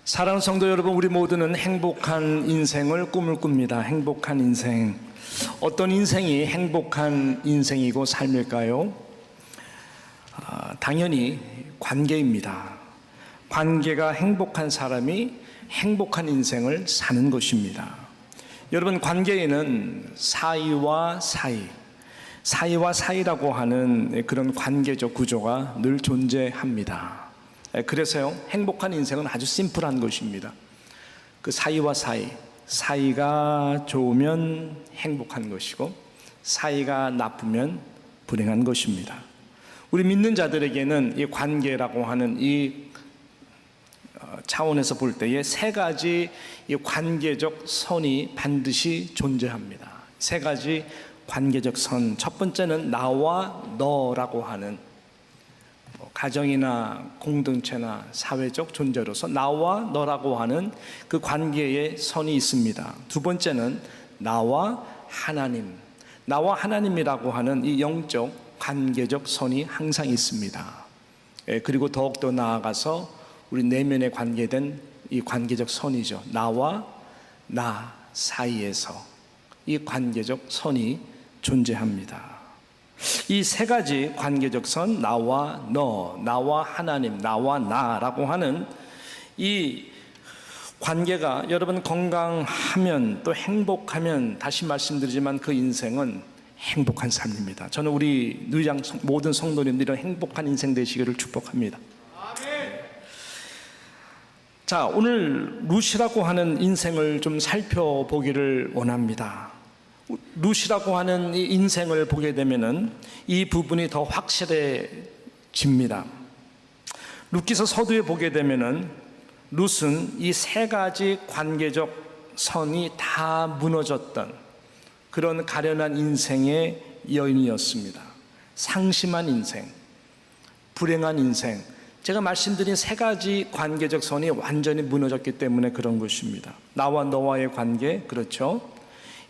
사랑하는 성도 여러분, 우리 모두는 행복한 인생을 꿈을 꿉니다. 행복한 인생. 어떤 인생이 행복한 인생이고 삶일까요? 당연히 관계입니다. 관계가 행복한 사람이 행복한 인생을 사는 것입니다. 여러분, 관계에는 사이와 사이, 사이와 사이라고 하는 그런 관계적 구조가 늘 존재합니다. 그래서요, 행복한 인생은 아주 심플한 것입니다. 그 사이와 사이, 사이가 좋으면 행복한 것이고 사이가 나쁘면 불행한 것입니다. 우리 믿는 자들에게는 이 관계라고 하는 이 차원에서 볼 때에 세 가지 이 관계적 선이 반드시 존재합니다. 세 가지 관계적 선. 첫 번째는 나와 너라고 하는 가정이나 공동체나 사회적 존재로서 나와 너라고 하는 그 관계의 선이 있습니다. 두 번째는 나와 하나님, 나와 하나님이라고 하는 이 영적 관계적 선이 항상 있습니다. 그리고 더욱더 나아가서 우리 내면에 관계된 이 관계적 선이죠. 나와 나 사이에서 이 관계적 선이 존재합니다. 이 세 가지 관계적 선, 나와 너, 나와 하나님, 나와 나라고 하는 이 관계가 여러분 건강하면 또 행복하면, 다시 말씀드리지만 그 인생은 행복한 삶입니다. 저는 우리 누이장 모든 성도님들이 행복한 인생 되시기를 축복합니다. 자, 오늘 룻이라고 하는 인생을 좀 살펴보기를 원합니다. 룻이라고 하는 이 인생을 보게 되면은 이 부분이 더 확실해집니다. 룻기서 서두에 보게 되면은 룻은 이 세 가지 관계적 선이 다 무너졌던 그런 가련한 인생의 여인이었습니다. 상심한 인생, 불행한 인생. 제가 말씀드린 세 가지 관계적 선이 완전히 무너졌기 때문에 그런 것입니다. 나와 너와의 관계, 그렇죠?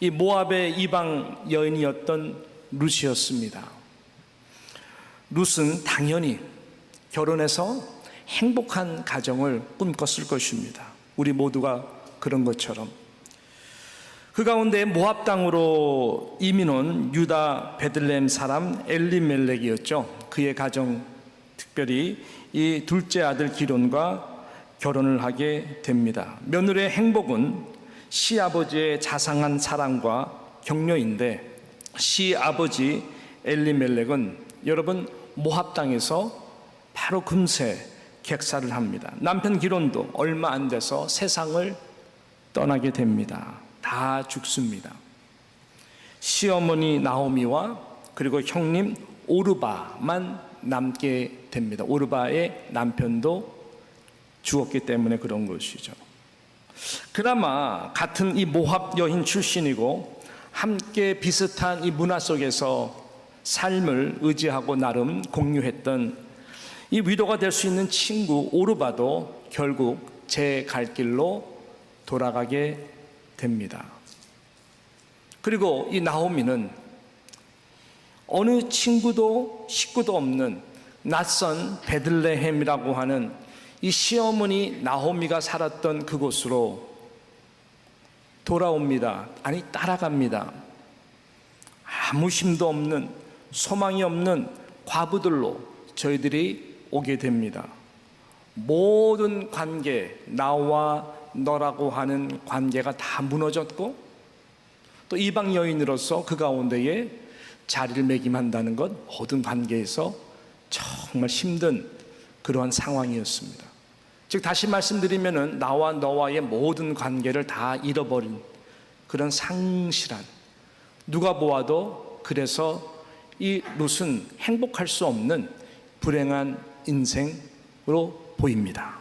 이 모압의 이방 여인이었던 룻이었습니다. 룻은 당연히 결혼해서 행복한 가정을 꿈꿨을 것입니다. 우리 모두가 그런 것처럼. 그 가운데 모압 땅으로 이민 온 유다 베들레헴 사람 엘리멜렉이었죠. 그의 가정, 특별히 이 둘째 아들 기론과 결혼을 하게 됩니다. 며느리의 행복은 시아버지의 자상한 사랑과 격려인데, 시아버지 엘리멜렉은 여러분 모압 땅에서 바로 금세 객사를 합니다. 남편 기론도 얼마 안 돼서 세상을 떠나게 됩니다. 다 죽습니다. 시어머니 나오미와 그리고 형님 오르바만 남게 됩니다. 오르바의 남편도 죽었기 때문에 그런 것이죠. 그나마 같은 이 모압 여인 출신이고 함께 비슷한 이 문화 속에서 삶을 의지하고 나름 공유했던 이 위로가 될 수 있는 친구 오르바도 결국 제 갈 길로 돌아가게 됩니다. 그리고 이 나오미는 어느 친구도 식구도 없는 낯선 베들레헴이라고 하는 이 시어머니 나오미가 살았던 그곳으로 돌아옵니다. 아니, 따라갑니다. 아무 힘도 없는, 소망이 없는 과부들로 저희들이 오게 됩니다. 모든 관계, 나와 너라고 하는 관계가 다 무너졌고, 또 이방 여인으로서 그 가운데에 자리를 매김한다는 것, 모든 관계에서 정말 힘든 그러한 상황이었습니다. 즉, 다시 말씀드리면은 나와 너와의 모든 관계를 다 잃어버린 그런 상실한, 누가 보아도 그래서 이 룻은 행복할 수 없는 불행한 인생으로 보입니다.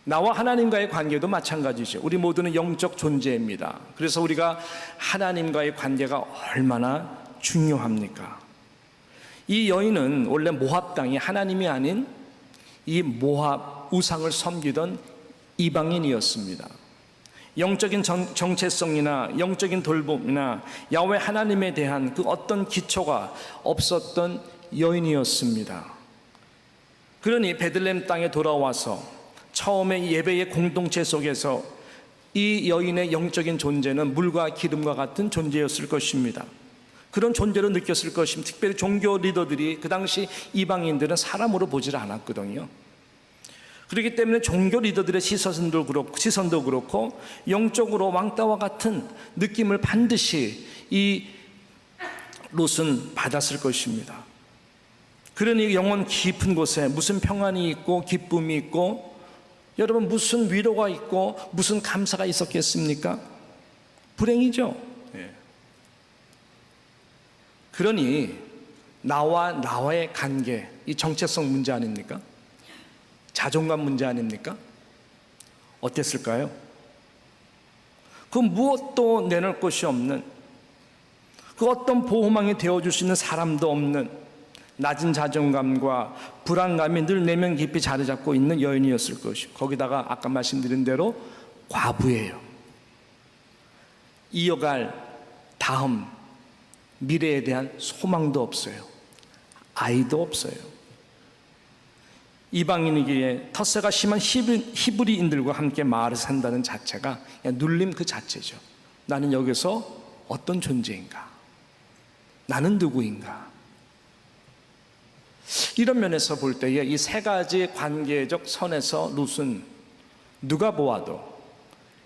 나와 하나님과의 관계도 마찬가지죠. 우리 모두는 영적 존재입니다. 그래서 우리가 하나님과의 관계가 얼마나 중요합니까? 이 여인은 원래 모압 땅이 하나님이 아닌 이 모압 우상을 섬기던 이방인이었습니다. 영적인 정체성이나 영적인 돌봄이나 야훼 하나님에 대한 그 어떤 기초가 없었던 여인이었습니다. 그러니 베들레헴 땅에 돌아와서 처음에 예배의 공동체 속에서 이 여인의 영적인 존재는 물과 기름과 같은 존재였을 것입니다. 그런 존재로 느꼈을 것입니다. 특별히 종교 리더들이 그 당시 이방인들은 사람으로 보질 않았거든요. 그렇기 때문에 종교 리더들의 시선도 그렇고 영적으로 왕따와 같은 느낌을 반드시 이 롯은 받았을 것입니다. 그러니 영혼 깊은 곳에 무슨 평안이 있고 기쁨이 있고 여러분 무슨 위로가 있고 무슨 감사가 있었겠습니까? 불행이죠. 그러니 나와의 관계, 이 정체성 문제 아닙니까? 자존감 문제 아닙니까? 어땠을까요? 그 무엇도 내놓을 것이 없는, 그 어떤 보호망이 되어줄 수 있는 사람도 없는 낮은 자존감과 불안감이 늘 내면 깊이 자리 잡고 있는 여인이었을 것이고, 거기다가 아까 말씀드린 대로 과부예요. 이어갈 다음 미래에 대한 소망도 없어요. 아이도 없어요. 이방인이기에 텃세가 심한 히브리인들과 함께 마을에 산다는 자체가 그냥 눌림 그 자체죠. 나는 여기서 어떤 존재인가? 나는 누구인가? 이런 면에서 볼 때에 이 세 가지 관계적 선에서 롯은 누가 보아도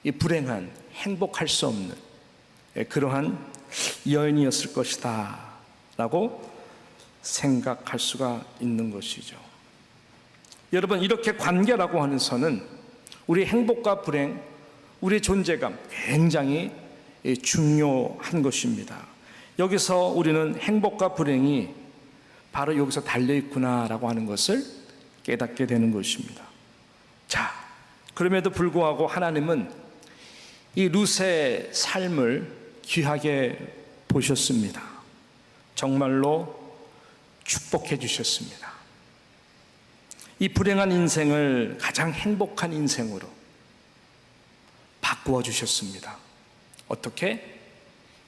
이 불행한, 행복할 수 없는 그러한 여인이었을 것이다 라고 생각할 수가 있는 것이죠. 여러분, 이렇게 관계라고 하는 선은 우리 행복과 불행, 우리의 존재감 굉장히 중요한 것입니다. 여기서 우리는 행복과 불행이 바로 여기서 달려있구나라고 하는 것을 깨닫게 되는 것입니다. 자, 그럼에도 불구하고 하나님은 이 룻의 삶을 귀하게 보셨습니다. 정말로 축복해 주셨습니다. 이 불행한 인생을 가장 행복한 인생으로 바꾸어 주셨습니다. 어떻게?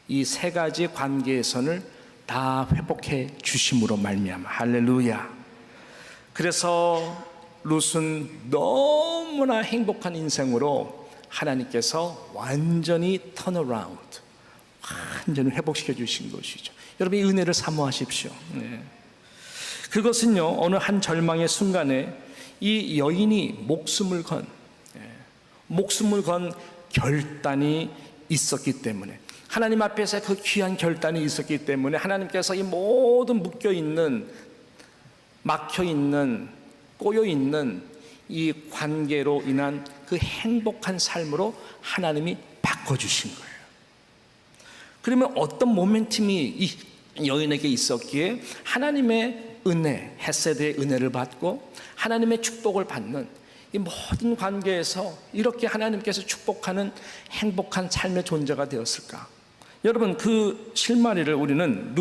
이 세 가지 관계의 선을 다 회복해 주심으로 말미암아. 할렐루야. 그래서 룻은 너무나 행복한 인생으로 하나님께서 완전히 턴어라운드, 완전히 회복시켜 주신 것이죠. 여러분, 이 은혜를 사모하십시오. 네. 그것은요, 어느 한 절망의 순간에 이 여인이 목숨을 건 결단이 있었기 때문에, 하나님 앞에서 그 귀한 결단이 있었기 때문에 하나님께서 이 모든 묶여있는, 막혀있는, 꼬여있는 이 관계로 인한 그 행복한 삶으로 하나님이 바꿔주신 거예요. 그러면 어떤 모멘텀이 이 여인에게 있었기에 하나님의 은혜, 헤세드의 은혜를 받고 하나님의 축복을 받는 이 모든 관계에서 이렇게 하나님께서 축복하는 행복한 삶의 존재가 되었을까? 여러분, 그 실마리를 우리는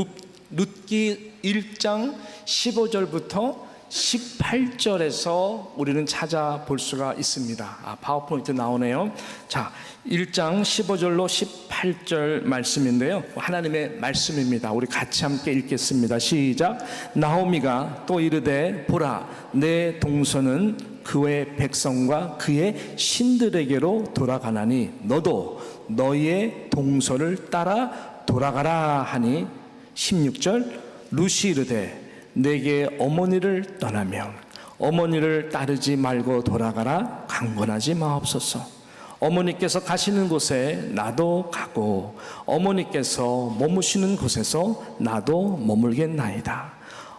룻기 1장 15절부터 18절에서 우리는 찾아볼 수가 있습니다. 파워포인트 나오네요. 자, 1장 15절로 18절 말씀인데요, 하나님의 말씀입니다. 우리 같이 함께 읽겠습니다. 시작. 나오미가 또 이르되, 보라, 내 동서는 그의 백성과 그의 신들에게로 돌아가나니 너도 너희의 동서를 따라 돌아가라 하니, 16절. 룻이 이르되, 내게 어머니를 떠나면 어머니를 따르지 말고 돌아가라. 강권하지 마옵소서. 어머니께서 가시는 곳에 나도 가고 어머니께서 머무시는 곳에서 나도 머물겠나이다.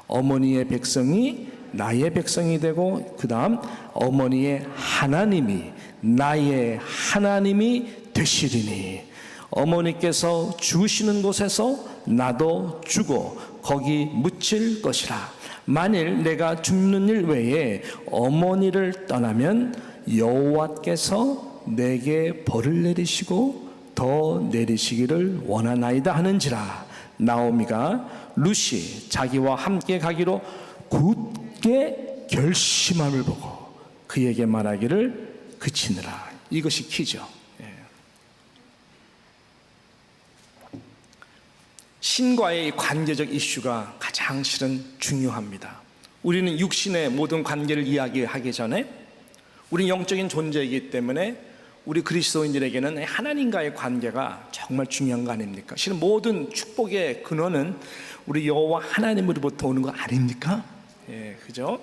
어머니의 백성이 나의 백성이 되고, 그 다음 어머니의 하나님이 나의 하나님이 되시리니, 어머니께서 죽으시는 곳에서 나도 죽어 거기 묻힐 것이라. 만일 내가 죽는 일 외에 어머니를 떠나면 여호와께서 내게 벌을 내리시고 더 내리시기를 원하나이다 하는지라. 나오미가 룻이 자기와 함께 가기로 굳게 결심함을 보고 그에게 말하기를 그치느라. 이것이 키죠. 신과의 관계적 이슈가 가장 실은 중요합니다. 우리는 육신의 모든 관계를 이야기하기 전에 우리 영적인 존재이기 때문에 우리 그리스도인들에게는 하나님과의 관계가 정말 중요한 거 아닙니까? 실은 모든 축복의 근원은 우리 여호와 하나님으로부터 오는 거 아닙니까? 예, 그죠?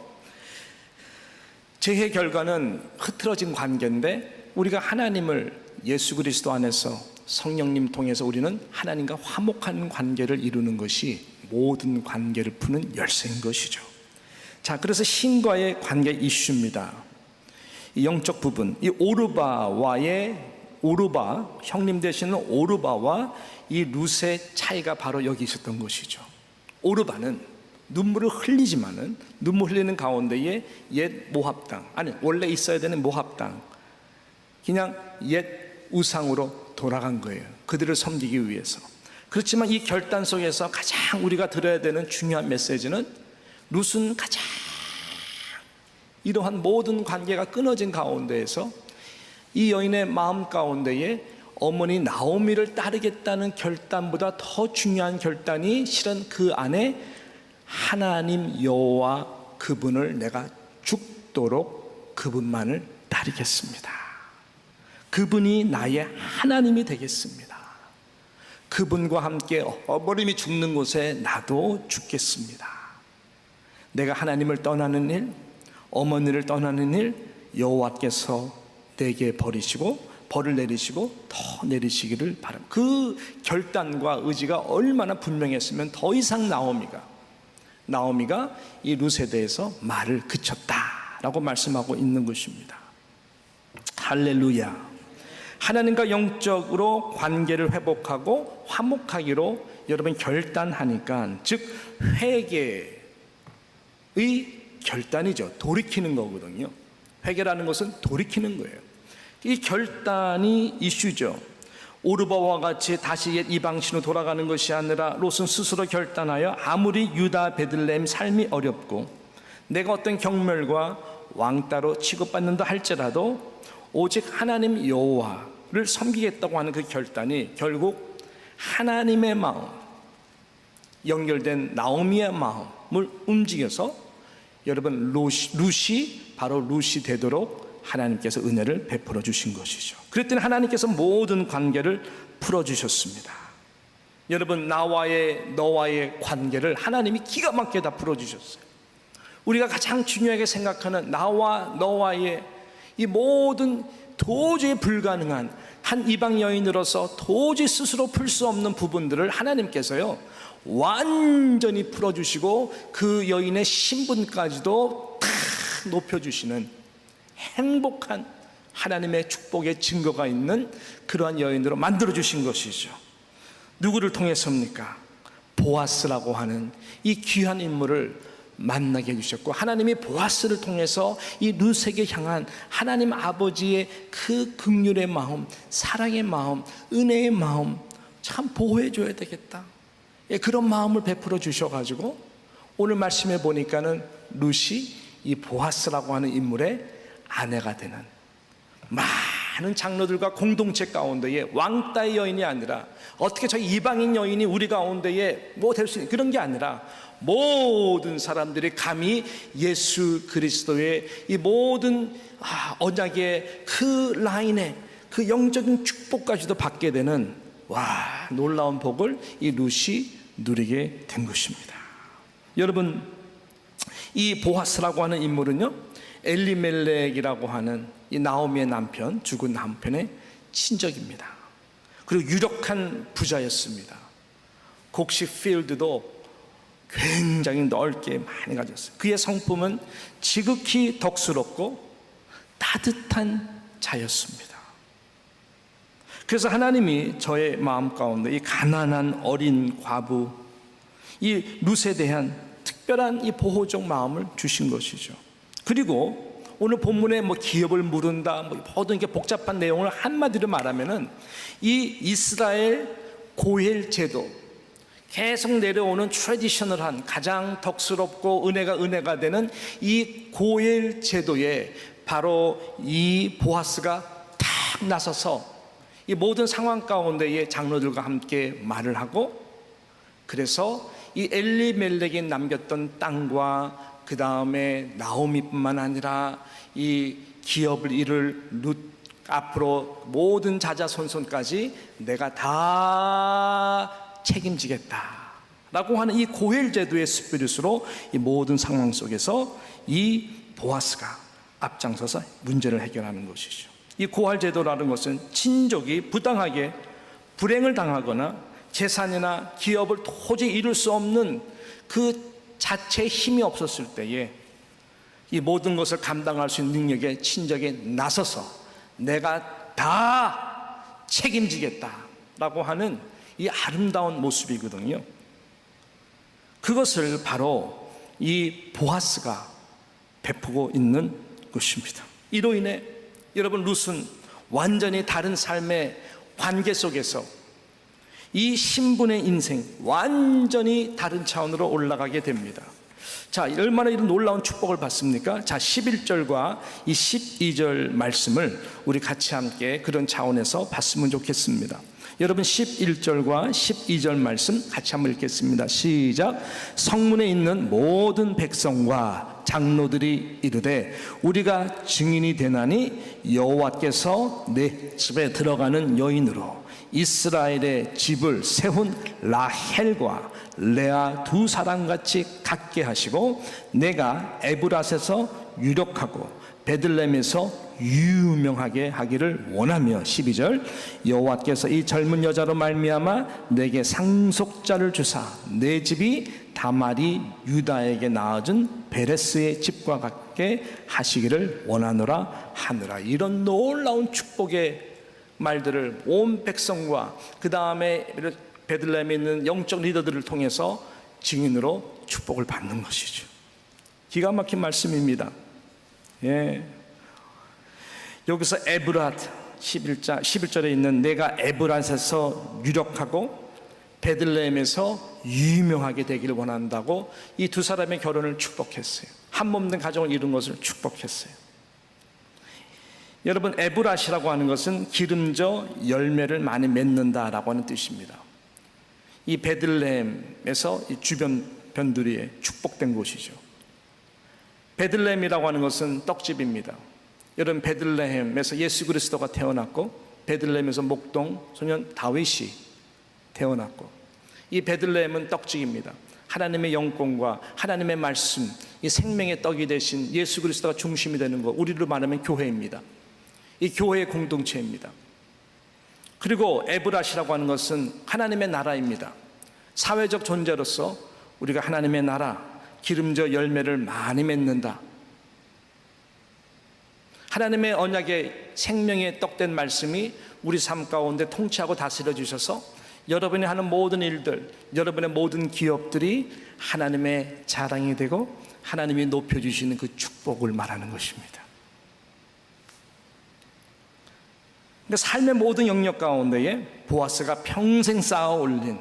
죄의 결과는 흐트러진 관계인데 우리가 하나님을 예수 그리스도 안에서 성령님 통해서 우리는 하나님과 화목한 관계를 이루는 것이 모든 관계를 푸는 열쇠인 것이죠. 자, 그래서 신과의 관계 이슈입니다. 이 영적 부분, 이 오르바 형님 되시는 오르바와 이 룻의 차이가 바로 여기 있었던 것이죠. 오르바는 눈물을 흘리지만은 눈물 흘리는 가운데에 옛 모합당, 아니 원래 있어야 되는 모합당, 그냥 옛 우상으로 돌아간 거예요. 그들을 섬기기 위해서. 그렇지만 이 결단 속에서 가장 우리가 들어야 되는 중요한 메시지는 룻은 가장 이러한 모든 관계가 끊어진 가운데에서 이 여인의 마음 가운데에 어머니 나오미를 따르겠다는 결단보다 더 중요한 결단이 실은 그 안에 하나님 여호와 그분을 내가 죽도록 그분만을 따르겠습니다. 그분이 나의 하나님이 되겠습니다. 그분과 함께 어머님이 죽는 곳에 나도 죽겠습니다. 내가 하나님을 떠나는 일, 어머니를 떠나는 일 여호와께서 내게 벌을 내리시고 더 내리시기를 바랍니다. 그 결단과 의지가 얼마나 분명했으면 더 이상 나오미가 이 룻에 대해서 말을 그쳤다라고 말씀하고 있는 것입니다. 할렐루야. 하나님과 영적으로 관계를 회복하고 화목하기로 여러분 결단하니까, 즉 회개의 결단이죠. 돌이키는 거거든요. 회개라는 것은 돌이키는 거예요. 이 결단이 이슈죠. 오르바와 같이 다시 옛 이방신으로 돌아가는 것이 아니라 롯은 스스로 결단하여 아무리 유다 베들레헴 삶이 어렵고 내가 어떤 경멸과 왕따로 취급받는다 할지라도 오직 하나님 여호와를 섬기겠다고 하는 그 결단이 결국 하나님의 마음, 연결된 나오미의 마음을 움직여서 여러분 룻이 바로 룻이 되도록 하나님께서 은혜를 베풀어 주신 것이죠. 그랬더니 하나님께서 모든 관계를 풀어주셨습니다. 여러분 너와의 관계를 하나님이 기가 막히게 다 풀어주셨어요. 우리가 가장 중요하게 생각하는 나와 너와의 이 모든 도저히 불가능한 한 이방 여인으로서 도저히 스스로 풀 수 없는 부분들을 하나님께서요 완전히 풀어주시고 그 여인의 신분까지도 다 높여주시는 행복한 하나님의 축복의 증거가 있는 그러한 여인으로 만들어주신 것이죠. 누구를 통해서입니까? 보아스라고 하는 이 귀한 인물을 만나게 해주셨고, 하나님이 보아스를 통해서 이 룻에게 향한 하나님 아버지의 그 긍휼의 마음, 사랑의 마음, 은혜의 마음 참 보호해줘야 되겠다, 그런 마음을 베풀어 주셔가지고 오늘 말씀해 보니까는 룻이 이 보아스라고 하는 인물의 아내가 되는, 많은 장로들과 공동체 가운데에 왕따의 여인이 아니라 어떻게 저 이방인 여인이 우리 가운데에 뭐 될 수 있는 그런 게 아니라 모든 사람들이 감히 예수 그리스도의 이 모든 언약의 그 라인에 그 영적인 축복까지도 받게 되는 놀라운 복을 이 룻이 누리게 된 것입니다. 여러분, 이 보아스라고 하는 인물은요 엘리멜렉이라고 하는 이 나오미의 남편, 죽은 남편의 친족입니다. 그리고 유력한 부자였습니다. 곡식 필드도 굉장히 넓게 많이 가졌어요. 그의 성품은 지극히 덕스럽고 따뜻한 자였습니다. 그래서 하나님이 저의 마음 가운데 이 가난한 어린 과부, 이 룻에 대한 특별한 이 보호적 마음을 주신 것이죠. 그리고 오늘 본문에 기업을 물은다, 모든 게 복잡한 내용을 한마디로 말하면은 이 이스라엘 고엘 제도, 계속 내려오는 트래디셔널한 가장 덕스럽고 은혜가 되는 이 고엘 제도에 바로 이 보아스가 탁 나서서 이 모든 상황 가운데에 장로들과 함께 말을 하고, 그래서 이 엘리멜렉이 남겼던 땅과 그 다음에 나오미뿐만 아니라 이 기업을 이룰 룻, 앞으로 모든 자자손손까지 내가 다 책임지겠다 라고 하는 이 고엘 제도의 스피릿으로 이 모든 상황 속에서 이 보아스가 앞장서서 문제를 해결하는 것이죠. 이 고할 제도라는 것은 친족이 부당하게 불행을 당하거나 재산이나 기업을 도저히 이룰 수 없는 그 자체의 힘이 없었을 때에 이 모든 것을 감당할 수 있는 능력의 친족이 나서서 내가 다 책임지겠다라고 하는 이 아름다운 모습이거든요. 그것을 바로 이 보아스가 베푸고 있는 것입니다. 이로 인해 여러분 룻은 완전히 다른 삶의 관계 속에서 이 신분의 인생 완전히 다른 차원으로 올라가게 됩니다. 자, 얼마나 이런 놀라운 축복을 받습니까? 자, 11절과 이 12절 말씀을 우리 같이 함께 그런 차원에서 봤으면 좋겠습니다. 여러분 11절과 12절 말씀 같이 한번 읽겠습니다. 시작. 성문에 있는 모든 백성과 장로들이 이르되 우리가 증인이 되나니 여호와께서 내 집에 들어가는 여인으로 이스라엘의 집을 세운 라헬과 레아 두 사람같이 갖게 하시고 내가 에브랏에서 유력하고 베들레헴에서 유명하게 하기를 원하며 12절 여호와께서 이 젊은 여자로 말미암아 내게 상속자를 주사 내 집이 다말이 유다에게 낳아준 베레스의 집과 같게 하시기를 원하노라 하느라. 이런 놀라운 축복의 말들을 온 백성과 그 다음에 베들레헴에 있는 영적 리더들을 통해서 증인으로 축복을 받는 것이죠. 기가 막힌 말씀입니다. 예. 여기서 에브랏 11절에 있는 내가 에브랏에서 유력하고 베들레헴에서 유명하게 되기를 원한다고 이 두 사람의 결혼을 축복했어요. 한 몸 된 가정을 이룬 것을 축복했어요. 여러분 에브랏이라고 하는 것은 기름져 열매를 많이 맺는다라고 하는 뜻입니다. 이 베들레헴에서 이 주변 변두리에 축복된 곳이죠. 베들레헴이라고 하는 것은 떡집입니다. 여러분 베들레헴에서 예수 그리스도가 태어났고 베들레헴에서 목동 소년 다윗이 태어났고 이 베들레헴은 떡집입니다. 하나님의 영권과 하나님의 말씀, 이 생명의 떡이 되신 예수 그리스도가 중심이 되는 것, 우리로 말하면 교회입니다. 이 교회의 공동체입니다. 그리고 에브랏이라고 하는 것은 하나님의 나라입니다. 사회적 존재로서 우리가 하나님의 나라, 기름져 열매를 많이 맺는다. 하나님의 언약의 생명의 떡된 말씀이 우리 삶 가운데 통치하고 다스려 주셔서 여러분이 하는 모든 일들, 여러분의 모든 기업들이 하나님의 자랑이 되고 하나님이 높여주시는 그 축복을 말하는 것입니다. 그러니까 삶의 모든 영역 가운데에 보아스가 평생 쌓아 올린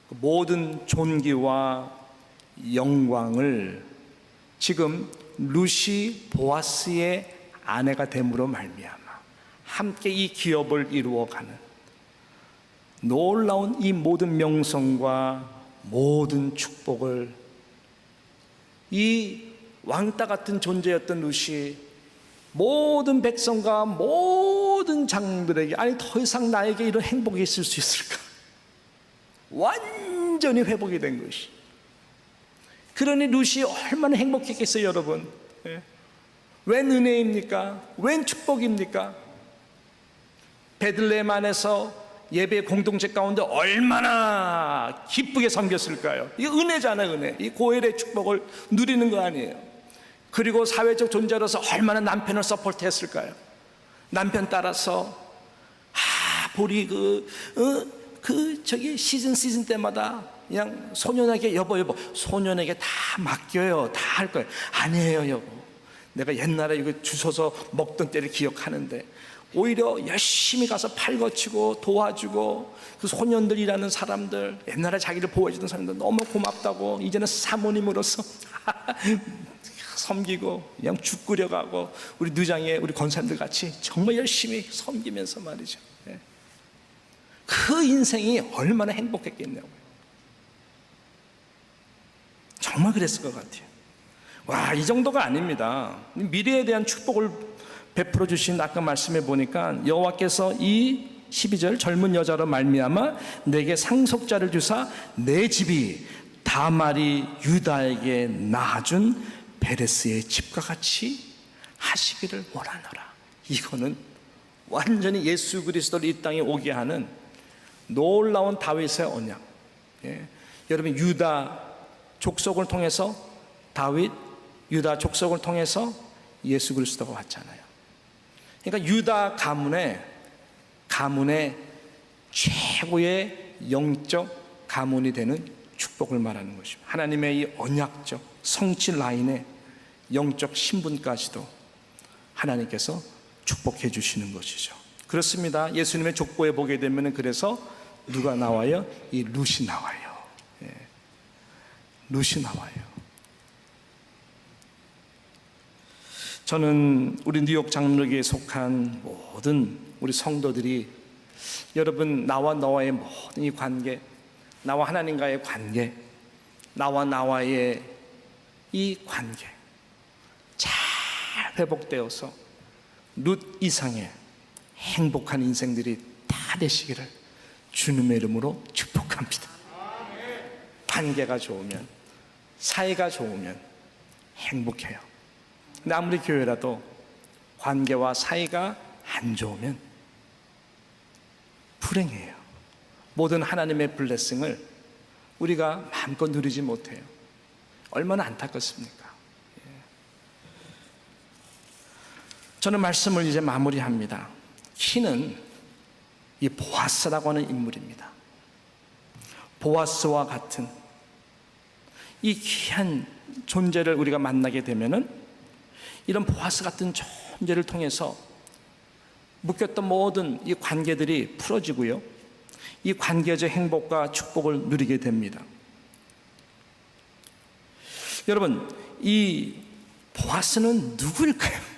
그 모든 존귀와 영광을 지금 룻이 보아스의 아내가 됨으로 말미암아 함께 이 기업을 이루어가는 놀라운 이 모든 명성과 모든 축복을 이 왕따 같은 존재였던 룻이 모든 백성과 모든 장들에게 아니 더 이상 나에게 이런 행복이 있을 수 있을까? 완전히 회복이 된 것이. 그러니 룻이 얼마나 행복했겠어요, 여러분. 웬 은혜입니까? 웬 축복입니까? 베들레헴 안에서 예배 공동체 가운데 얼마나 기쁘게 섬겼을까요? 이 은혜잖아요, 은혜. 이 고엘의 축복을 누리는 거 아니에요. 그리고 사회적 존재로서 얼마나 남편을 서포트했을까요? 남편 따라서 보리 저기 시즌 때마다 그냥 소년에게 여보 소년에게 다 맡겨요. 다 할 거예요. 아니에요, 여보. 내가 옛날에 이거 주워서 먹던 때를 기억하는데 오히려 열심히 가서 팔 거치고 도와주고 그 소년들이라는 사람들, 옛날에 자기를 보호해주던 사람들 너무 고맙다고 이제는 사모님으로서 섬기고 그냥 죽 끓여가고 우리 누장에 우리 권사님들 같이 정말 열심히 섬기면서 말이죠. 그 인생이 얼마나 행복했겠냐고요. 정말 그랬을 것 같아요. 와, 이 정도가 아닙니다. 미래에 대한 축복을 베풀어 주신, 아까 말씀해 보니까 여호와께서 이 12절 젊은 여자로 말미암아 내게 상속자를 주사 내 집이 다말이 유다에게 낳아준 베레스의 집과 같이 하시기를 원하노라. 이거는 완전히 예수 그리스도를 이 땅에 오게 하는 놀라운 다윗의 언약. 예. 여러분, 유다 족속을 통해서 다윗, 유다 족속을 통해서 예수 그리스도가 왔잖아요. 그러니까 유다 가문의 최고의 영적 가문이 되는 축복을 말하는 것입니다. 하나님의 이 언약적 성취 라인의 영적 신분까지도 하나님께서 축복해 주시는 것이죠. 그렇습니다. 예수님의 족보에 보게 되면 그래서 누가 나와요? 이 룻이 나와요. 예. 룻이 나와요. 저는 우리 뉴욕 장로교에 속한 모든 우리 성도들이, 여러분, 나와 너와의 모든 이 관계, 나와 하나님과의 관계, 나와 나와의 이 관계 잘 회복되어서 룻 이상의 행복한 인생들이 다 되시기를 주님의 이름으로 축복합니다. 관계가 좋으면, 사이가 좋으면 행복해요. 근데 아무리 교회라도 관계와 사이가 안 좋으면 불행해요. 모든 하나님의 블레싱을 우리가 마음껏 누리지 못해요. 얼마나 안타깝습니까? 저는 말씀을 이제 마무리합니다. 키는 이 보아스라고 하는 인물입니다. 보아스와 같은 이 귀한 존재를 우리가 만나게 되면은 이런 보아스 같은 존재를 통해서 묶였던 모든 이 관계들이 풀어지고요, 이 관계적 행복과 축복을 누리게 됩니다. 여러분, 이 보아스는 누구일까요?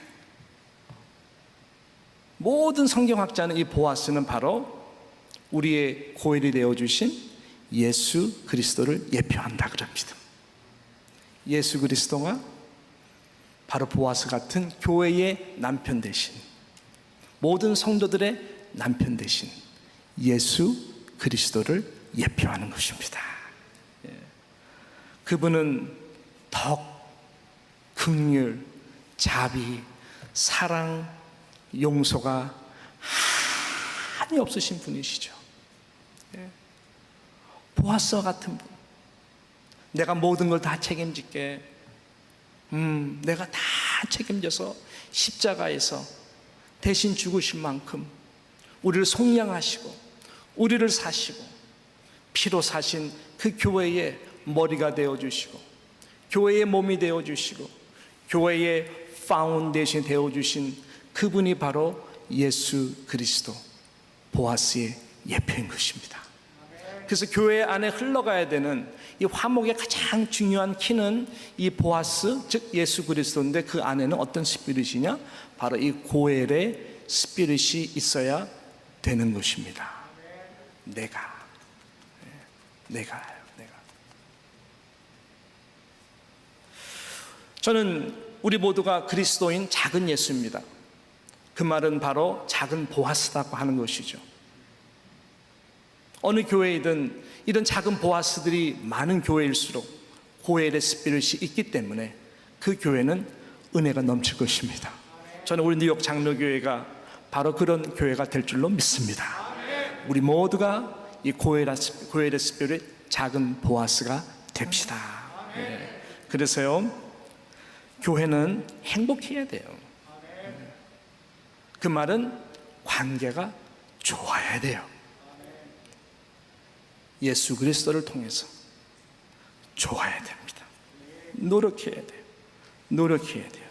모든 성경학자는 이 보아스는 바로 우리의 고엘이 되어주신 예수 그리스도를 예표한다 그럽니다. 예수 그리스도가 바로 보아스 같은 교회의 남편 되신, 모든 성도들의 남편 되신 예수 그리스도를 예표하는 것입니다. 그분은 덕, 긍휼, 자비, 사랑, 용서가 한이 없으신 분이시죠. 보아스와 같은 분, 내가 모든 걸 다 책임질게, 내가 다 책임져서 십자가에서 대신 죽으신 만큼 우리를 속량하시고 우리를 사시고 피로 사신 그 교회의 머리가 되어주시고 교회의 몸이 되어주시고 교회의 파운데이션이 되어주신 그분이 바로 예수 그리스도, 보아스의 예표인 것입니다. 그래서 교회 안에 흘러가야 되는 이 화목의 가장 중요한 키는 이 보아스, 즉 예수 그리스도인데, 그 안에는 어떤 스피릿이냐? 바로 이 고엘의 스피릿이 있어야 되는 것입니다. 내가. 저는 우리 모두가 그리스도인 작은 예수입니다. 그 말은 바로 작은 보아스라고 하는 것이죠. 어느 교회이든 이런 작은 보아스들이 많은 교회일수록 고엘의 스피릿이 있기 때문에 그 교회는 은혜가 넘칠 것입니다. 저는 우리 뉴욕 장로교회가 바로 그런 교회가 될 줄로 믿습니다. 우리 모두가 이 고엘의 스피릿, 작은 보아스가 됩시다. 그래서요, 교회는 행복해야 돼요. 그 말은 관계가 좋아야 돼요. 예수 그리스도를 통해서 좋아야 됩니다. 노력해야 돼요.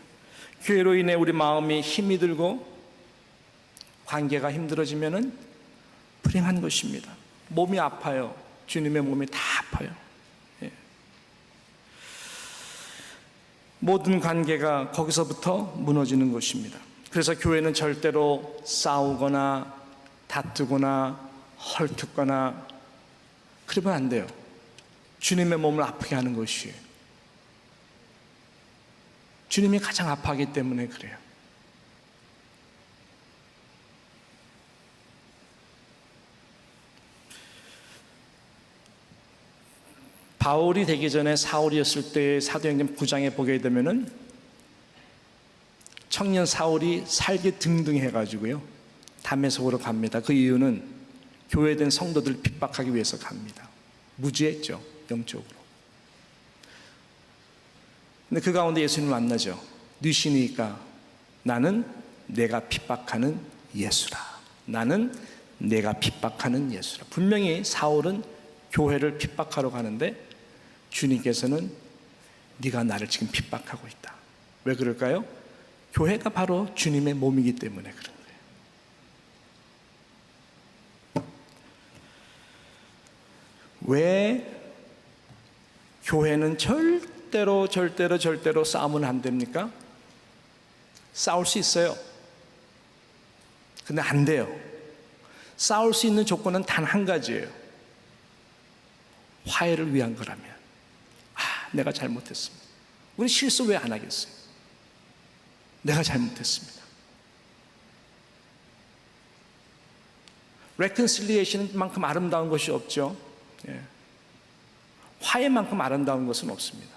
교회로 인해 우리 마음이 힘이 들고 관계가 힘들어지면은 불행한 것입니다. 몸이 아파요. 주님의 몸이 다 아파요. 모든 관계가 거기서부터 무너지는 것입니다. 그래서 교회는 절대로 싸우거나 다투거나 헐뜯거나 그러면 안 돼요. 주님의 몸을 아프게 하는 것이에요. 주님이 가장 아파하기 때문에 그래요. 바울이 되기 전에 사울이었을 때 사도행전 9장에 보게 되면은 청년 사울이 살기 등등 해가지고요 다메섹으로 갑니다. 그 이유는 교회된 성도들을 핍박하기 위해서 갑니다. 무지했죠, 영적으로. 근데 그 가운데 예수님을 만나죠. 뉘시니까 나는 내가 핍박하는 예수라. 나는 내가 핍박하는 예수라. 분명히 사울은 교회를 핍박하러 가는데 주님께서는 네가 나를 지금 핍박하고 있다. 왜 그럴까요? 교회가 바로 주님의 몸이기 때문에 그런 거예요. 왜 교회는 절대로 싸우면 안 됩니까? 싸울 수 있어요. 근데 안 돼요. 싸울 수 있는 조건은 단 한 가지예요. 화해를 위한 거라면. 내가 잘못했습니다. 우리 실수 왜 안 하겠어요? 내가 잘못했습니다. 레컨실리에이션만큼 아름다운 것이 없죠. 예. 화해만큼 아름다운 것은 없습니다.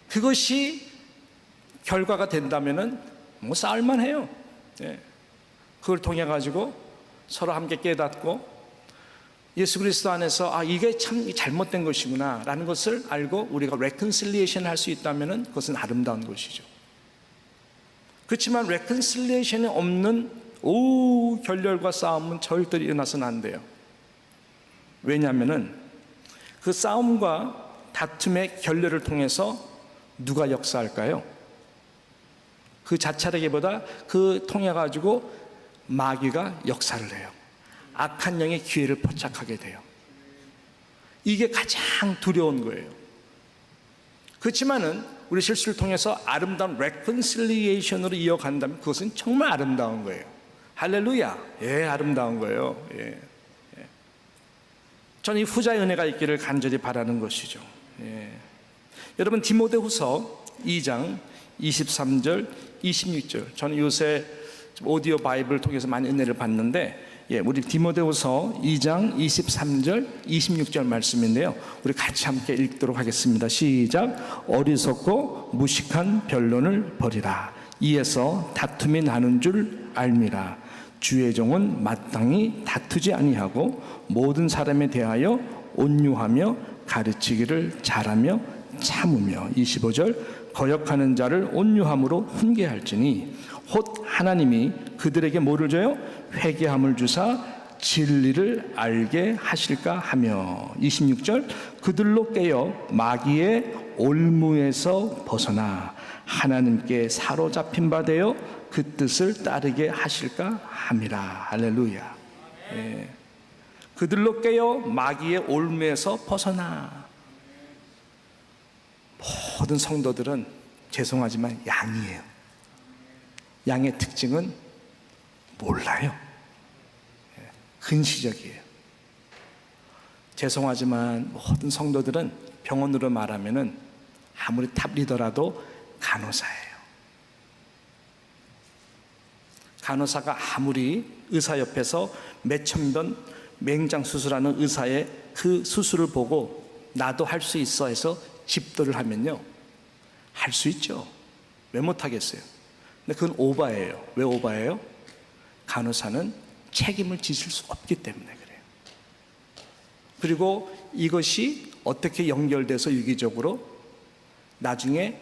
그것이 결과가 된다면은 뭐 싸울만 해요. 예. 그걸 통해 가지고 서로 함께 깨닫고 예수 그리스도 안에서 이게 참 잘못된 것이구나 라는 것을 알고 우리가 레컨실리에이션 할 수 있다면 그것은 아름다운 것이죠. 그렇지만 레컨실리에이션이 없는 결렬과 싸움은 절대로 일어나서는 안 돼요. 왜냐하면 그 싸움과 다툼의 결렬을 통해서 누가 역사할까요? 그 자찰에게보다 그 통해 가지고 마귀가 역사를 해요. 악한 영의 기회를 포착하게 돼요. 이게 가장 두려운 거예요. 그렇지만은 우리 실수를 통해서 아름다운 레컨실리에이션으로 이어간다면 그것은 정말 아름다운 거예요. 할렐루야. 예, 아름다운 거예요. 예. 저는 이 후자의 은혜가 있기를 간절히 바라는 것이죠. 예. 여러분 디모데후서 2장 23절 26절 저는 요새 오디오 바이블을 통해서 많이 은혜를 받는데 우리 디모데후서 2장 23절 26절 말씀인데요, 우리 같이 함께 읽도록 하겠습니다. 시작. 어리석고 무식한 변론을 버리라. 이에서 다툼이 나는 줄 알미라. 주의 종은 마땅히 다투지 아니하고 모든 사람에 대하여 온유하며 가르치기를 잘하며 참으며. 25절. 거역하는 자를 온유함으로 훈계할지니 곧 하나님이 그들에게 뭐를 줘요? 회개함을 주사 진리를 알게 하실까 하며. 26절. 그들로 깨어 마귀의 올무에서 벗어나 하나님께 사로잡힌 바 되어 그 뜻을 따르게 하실까 함이라. 할렐루야. 예. 그들로 깨어 마귀의 올무에서 벗어나. 모든 성도들은 죄송하지만 양이에요. 양의 특징은 몰라요. 근시적이에요. 죄송하지만 모든 성도들은 병원으로 말하면은 아무리 탑 리더라도 간호사예요. 간호사가 아무리 의사 옆에서 몇천 번 맹장 수술하는 의사의 그 수술을 보고 나도 할 수 있어 해서 집도를 하면요, 할 수 있죠. 왜 못하겠어요? 근데 그건 오바예요. 왜 오바예요? 간호사는 책임을 지실 수 없기 때문에 그래요. 그리고 이것이 어떻게 연결돼서 유기적으로 나중에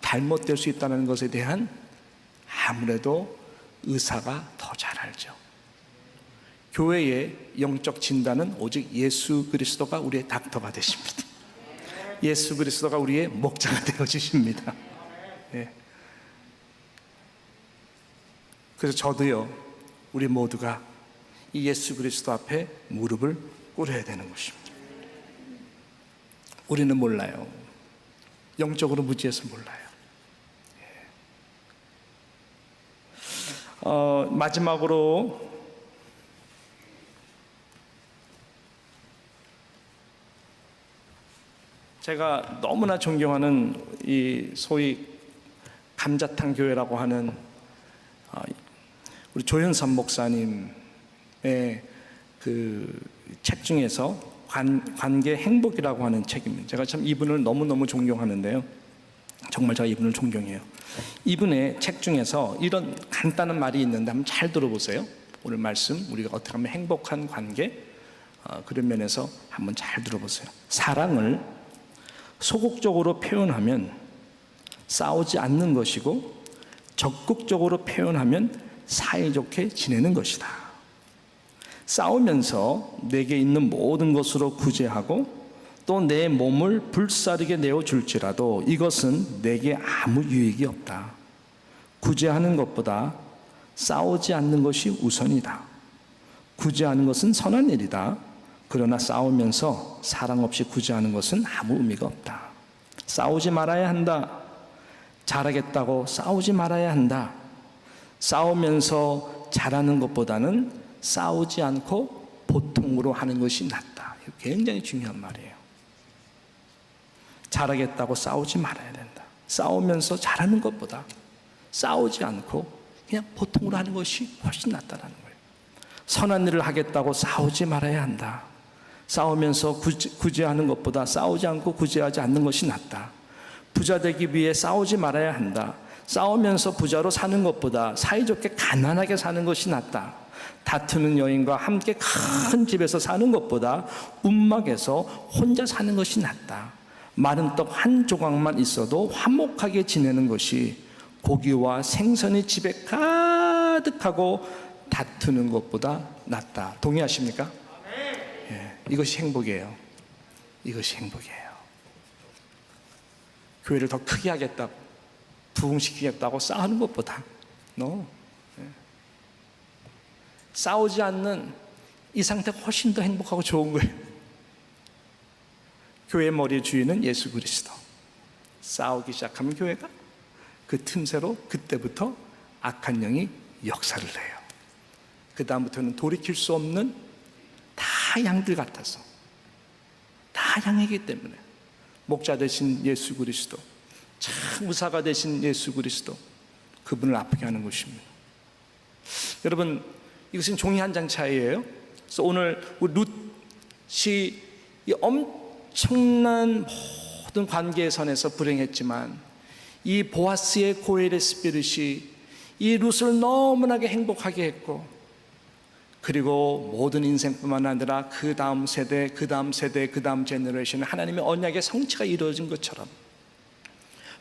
잘못될 수 있다는 것에 대한 아무래도 의사가 더 잘 알죠. 교회의 영적 진단은 오직 예수 그리스도가 우리의 닥터가 되십니다. 예수 그리스도가 우리의 목자가 되어주십니다. 네. 그래서 저도요, 우리 모두가 이 예수 그리스도 앞에 무릎을 꿇어야 되는 것입니다. 우리는 몰라요. 영적으로 무지해서 몰라요. 마지막으로 제가 너무나 존경하는 이 소위 감자탕 교회라고 하는 우리 조현삼 목사님의 그 책 중에서 관계 행복이라고 하는 책입니다. 제가 참 이분을 너무너무 존경하는데요. 정말 제가 이분을 존경해요. 이분의 책 중에서 이런 간단한 말이 있는데 한번 잘 들어보세요. 오늘 말씀 우리가 어떻게 하면 행복한 관계, 그런 면에서 한번 잘 들어보세요. 사랑을 소극적으로 표현하면 싸우지 않는 것이고 적극적으로 표현하면 사이좋게 지내는 것이다. 싸우면서 내게 있는 모든 것으로 구제하고 또 내 몸을 불사르게 내어줄지라도 이것은 내게 아무 유익이 없다. 구제하는 것보다 싸우지 않는 것이 우선이다. 구제하는 것은 선한 일이다. 그러나 싸우면서 사랑 없이 구제하는 것은 아무 의미가 없다. 싸우지 말아야 한다. 잘하겠다고 싸우지 말아야 한다. 싸우면서 잘하는 것보다는 싸우지 않고 보통으로 하는 것이 낫다. 이거 굉장히 중요한 말이에요. 잘하겠다고 싸우지 말아야 된다. 싸우면서 잘하는 것보다 싸우지 않고 그냥 보통으로 하는 것이 훨씬 낫다는 거예요. 선한 일을 하겠다고 싸우지 말아야 한다. 싸우면서 구제하는 것보다 싸우지 않고 구제하지 않는 것이 낫다. 부자 되기 위해 싸우지 말아야 한다. 싸우면서 부자로 사는 것보다 사이좋게 가난하게 사는 것이 낫다. 다투는 여인과 함께 큰 집에서 사는 것보다 움막에서 혼자 사는 것이 낫다. 마른 떡 한 조각만 있어도 화목하게 지내는 것이 고기와 생선이 집에 가득하고 다투는 것보다 낫다. 동의하십니까? 예, 이것이 행복이에요. 이것이 행복이에요. 교회를 더 크게 하겠다고, 부흥시키겠다고 싸우는 것보다 싸우지 않는 이 상태가 훨씬 더 행복하고 좋은 거예요. 교회의 머리의 주인은 예수 그리스도. 싸우기 시작하면 교회가 그 틈새로 그때부터 악한 영이 역사를 해요. 그 다음부터는 돌이킬 수 없는 다 양들 같아서, 다 양이기 때문에 목자 되신 예수 그리스도, 참 의사가 되신 예수 그리스도, 그분을 아프게 하는 것입니다. 여러분, 이것은 종이 한 장 차이예요. 그래서 오늘 우리 룻이 이 엄청난 모든 관계의 선에서 불행했지만 이 보아스의 고엘의 스피릿이 이 룻을 너무나게 행복하게 했고, 그리고 모든 인생뿐만 아니라 그 다음 세대, 그 다음 세대, 그 다음 제너레이션에 하나님의 언약의 성취가 이루어진 것처럼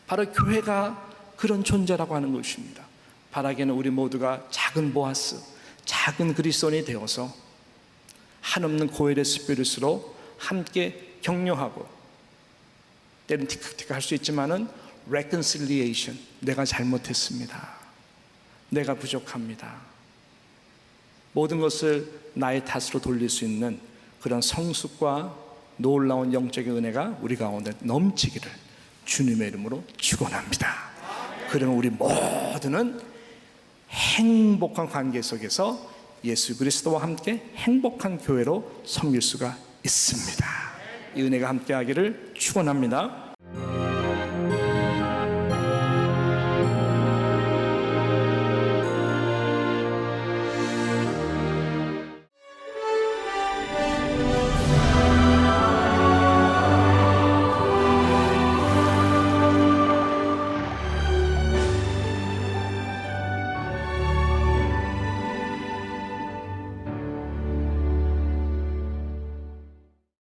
바로 교회가 그런 존재라고 하는 것입니다. 바라기는 우리 모두가 작은 보아스, 작은 그리스도인이 되어서 한없는 고엘의 스피릿으로 함께 격려하고, 때는 티격태격 할 수 있지만은 reconciliation, 내가 잘못했습니다. 내가 부족합니다. 모든 것을 나의 탓으로 돌릴 수 있는 그런 성숙과 놀라운 영적인 은혜가 우리 가운데 넘치기를 주님의 이름으로 축원합니다. 그러면 우리 모두는 행복한 관계 속에서 예수 그리스도와 함께 행복한 교회로 섬길 수가 있습니다. 이 은혜가 함께 하기를 축원합니다.